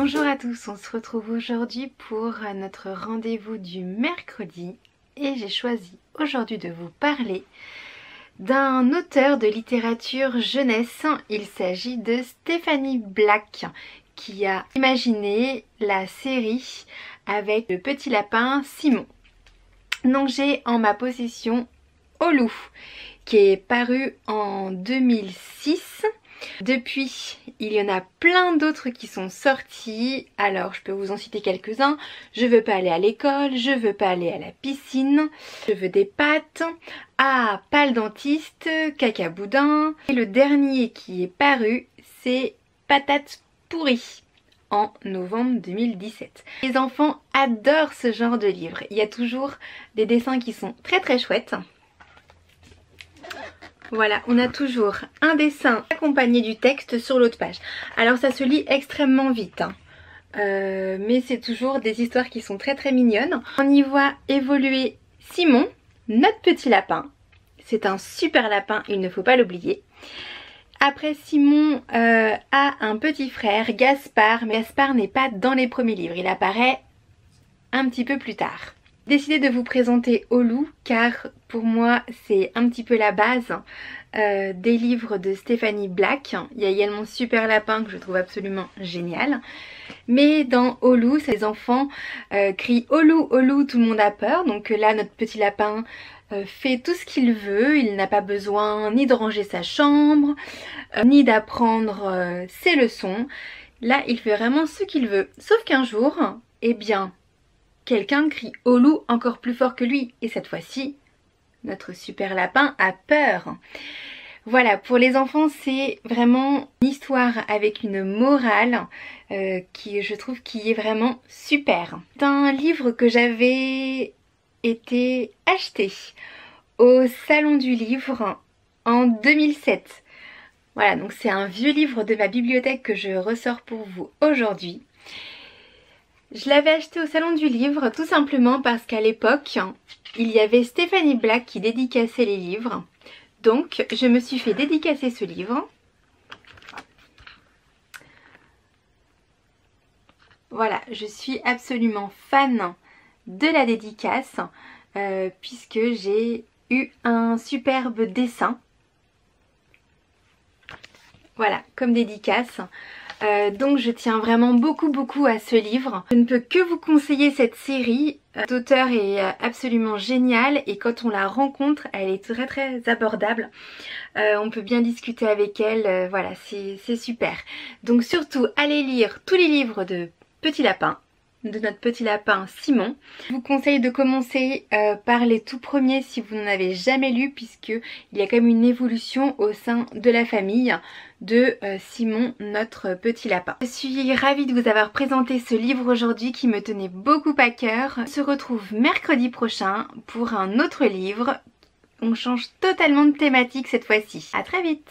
Bonjour à tous, on se retrouve aujourd'hui pour notre rendez-vous du mercredi et j'ai choisi aujourd'hui de vous parler d'un auteur de littérature jeunesse. Il s'agit de Stéphanie Black qui a imaginé la série avec le petit lapin Simon. Donc j'ai en ma possession Au qui est paru en 2006. Depuis, il y en a plein d'autres qui sont sortis. Alors, je peux vous en citer quelques-uns. Je veux pas aller à l'école, je veux pas aller à la piscine, je veux des pâtes, ah, pas le dentiste, caca boudin. Et le dernier qui est paru, c'est Patates pourries en novembre 2017. Les enfants adorent ce genre de livre. Il y a toujours des dessins qui sont très chouettes. Voilà, on a toujours un dessin accompagné du texte sur l'autre page. Alors ça se lit extrêmement vite, hein. Mais c'est toujours des histoires qui sont très mignonnes. On y voit évoluer Simon, notre petit lapin. C'est un super lapin, il ne faut pas l'oublier. Après Simon a un petit frère, Gaspard, mais Gaspard n'est pas dans les premiers livres, il apparaît un petit peu plus tard. Décidé de vous présenter Au car pour moi c'est un petit peu la base des livres de Stéphanie Black. Il y a également Super Lapin que je trouve absolument génial. Mais dans Au ces enfants crient Au loup, tout le monde a peur. Donc là notre petit lapin fait tout ce qu'il veut. Il n'a pas besoin ni de ranger sa chambre, ni d'apprendre ses leçons. Là il fait vraiment ce qu'il veut. Sauf qu'un jour, eh bien, quelqu'un crie au loup encore plus fort que lui. Et cette fois-ci, notre super lapin a peur. Voilà, pour les enfants, c'est vraiment une histoire avec une morale qui, je trouve, qui est vraiment super. C'est un livre que j'avais été acheté au Salon du Livre en 2007. Voilà, donc c'est un vieux livre de ma bibliothèque que je ressors pour vous aujourd'hui. Je l'avais acheté au Salon du Livre tout simplement parce qu'à l'époque, il y avait Stéphanie Black qui dédicaçait les livres. Donc, je me suis fait dédicacer ce livre. Voilà, je suis absolument fan de la dédicace puisque j'ai eu un superbe dessin. Voilà, comme dédicace. Donc je tiens vraiment beaucoup à ce livre. Je ne peux que vous conseiller cette série. L'auteur est absolument génial et quand on la rencontre, elle est très abordable. On peut bien discuter avec elle, voilà, c'est super. Donc surtout, allez lire tous les livres de Petit Lapin, de notre petit lapin Simon. Je vous conseille de commencer par les tout premiers si vous n'en avez jamais lu, puisque il y a quand même une évolution au sein de la famille de Simon, notre petit lapin. Je suis ravie de vous avoir présenté ce livre aujourd'hui qui me tenait beaucoup à cœur. On se retrouve mercredi prochain pour un autre livre. On change totalement de thématique cette fois-ci. À très vite!